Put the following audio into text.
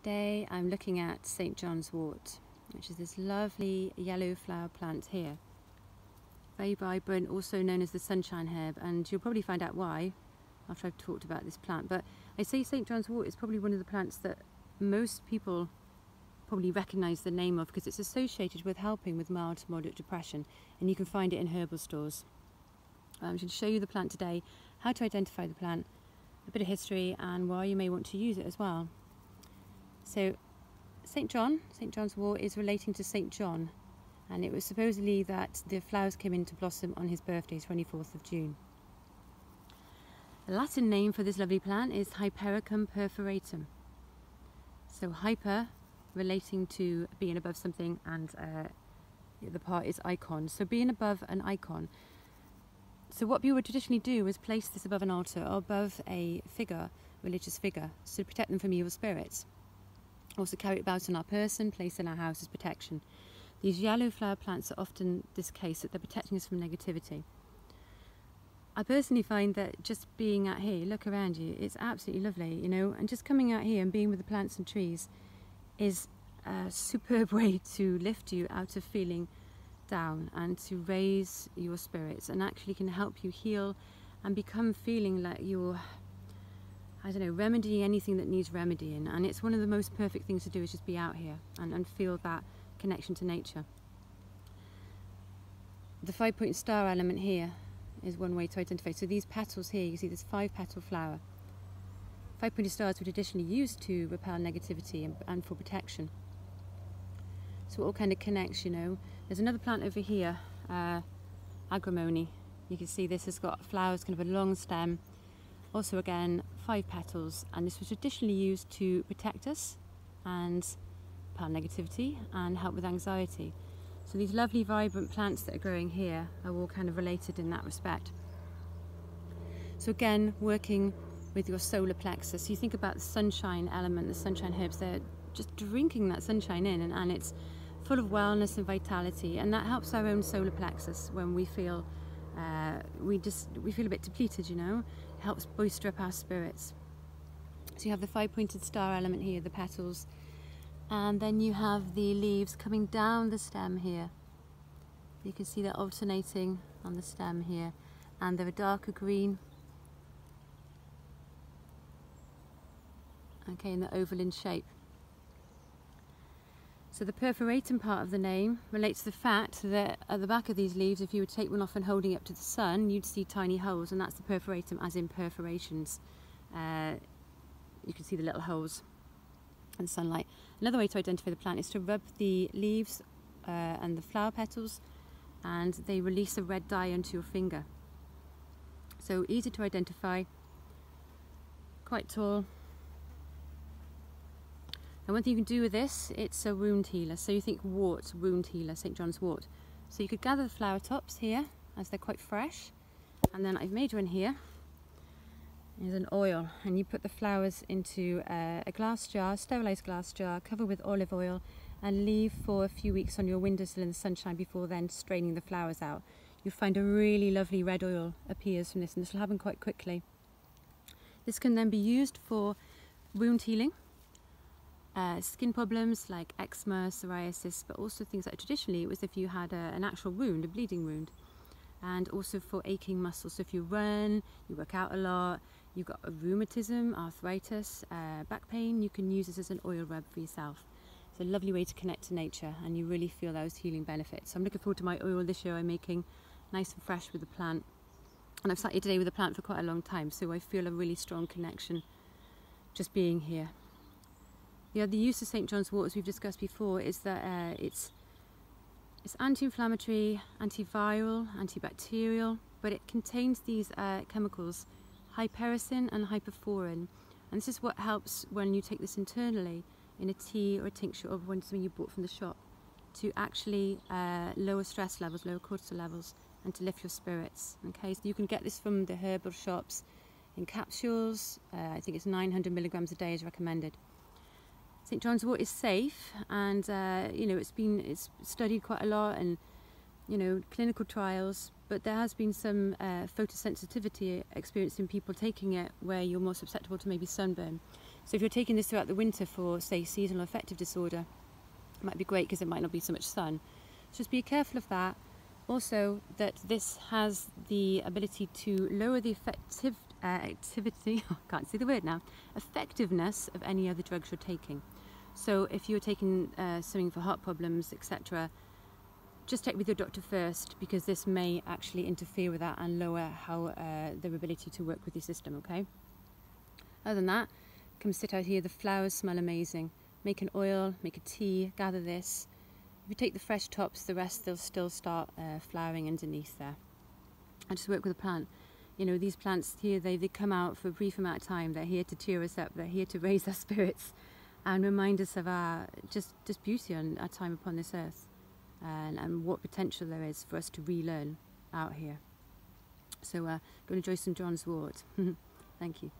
Today I'm looking at St. Johns Wort, which is this lovely yellow flower plant here. Very vibrant, also known as the sunshine herb, and you'll probably find out why after I've talked about this plant. But I say St. Johns Wort is probably one of the plants that most people probably recognise the name of because it's associated with helping with mild to moderate depression, and you can find it in herbal stores. I'm going to show you the plant today, how to identify the plant, a bit of history, and why you may want to use it as well. So St. John's Wort is relating to St. John, and it was supposedly that the flowers came into blossom on his birthday, 24th of June. The Latin name for this lovely plant is Hypericum perforatum. So hyper relating to being above something, and the part is icon, so being above an icon. So what people would traditionally do is place this above an altar or above a figure, religious figure, to protect them from evil spirits. Also carry it about on our person, place in our house as protection. These yellow flower plants are often this case, that they're protecting us from negativity. I personally find that just being out here, look around you, it's absolutely lovely, you know, and just coming out here and being with the plants and trees is a superb way to lift you out of feeling down and to raise your spirits, and actually can help you heal and become feeling like you're, I don't know, remedying anything that needs remedying. And it's one of the most perfect things to do, is just be out here and feel that connection to nature. The 5-point star element here is one way to identify. So these petals here, you see this 5-petal flower. 5-pointed stars were traditionally used to repel negativity and for protection. So it all kind of connects, you know. There's another plant over here, agrimony. You can see this has got flowers, kind of a long stem. Also again, 5 petals, and this was traditionally used to protect us and repel negativity and help with anxiety. So these lovely vibrant plants that are growing here are all kind of related in that respect. So again, working with your solar plexus. You think about the sunshine element, the sunshine herbs, they're just drinking that sunshine in, and it's full of wellness and vitality, and that helps our own solar plexus when we feel we feel a bit depleted, you know. It helps bolster up our spirits. So you have the 5-pointed star element here, the petals, and then you have the leaves coming down the stem here. You can see they're alternating on the stem here, and they're a darker green. Okay, in the oval in shape. So the perforating part of the name relates to the fact that at the back of these leaves, if you would take one off and holding it up to the sun, you'd see tiny holes, and that's the perforatum, as in perforations. You can see the little holes in the sunlight. Another way to identify the plant is to rub the leaves and the flower petals, and they release a red dye onto your finger. So easy to identify, quite tall. And one thing you can do with this, it's a wound healer. So you think wort, wound healer, St. John's Wort. So you could gather the flower tops here, as they're quite fresh, and then I've made one here. There's an oil, and you put the flowers into a glass jar, sterilised glass jar, cover with olive oil, and leave for a few weeks on your windowsill in the sunshine before then straining the flowers out. You'll find a really lovely red oil appears from this, and this will happen quite quickly. This can then be used for wound healing, skin problems like eczema, psoriasis, but also things like traditionally it was if you had an actual wound, a bleeding wound, and also for aching muscles. So if you run, you work out a lot, you've got a rheumatism, arthritis, back pain, you can use this as an oil rub for yourself. It's a lovely way to connect to nature, and you really feel those healing benefits. So I'm looking forward to my oil this year I'm making, nice and fresh with the plant. And I've sat here today with the plant for quite a long time, so I feel a really strong connection just being here. The other use of St. John's Wort, as we've discussed before, is that it's anti-inflammatory, antiviral, antibacterial, but it contains these chemicals, hypericin and hyperforin, and this is what helps when you take this internally in a tea or a tincture or something you bought from the shop, to actually lower stress levels, lower cortisol levels, and to lift your spirits. Okay, so you can get this from the herbal shops in capsules. I think it's 900 milligrams a day is recommended. St. John's Wort is safe, and you know, it's studied quite a lot, and you know, clinical trials, but there has been some photosensitivity experienced in people taking it where you're more susceptible to maybe sunburn. So if you're taking this throughout the winter for, say, seasonal affective disorder, it might be great because it might not be so much sun. So just be careful of that. Also, that this has the ability to lower the activity, I can't see the word now, effectiveness of any other drugs you're taking. So if you're taking something for heart problems, etc., just check with your doctor first, because this may actually interfere with that and lower how their ability to work with your system, okay? Other than that, come sit out here. The flowers smell amazing. Make an oil, make a tea, gather this. If you take the fresh tops, the rest they'll still start flowering underneath there. I just work with a plant. You know, these plants here, they come out for a brief amount of time. They're here to cheer us up. They're here to raise our spirits and remind us of our just beauty on our time upon this earth, and what potential there is for us to relearn out here. So go and enjoy some Johns Wort. Thank you.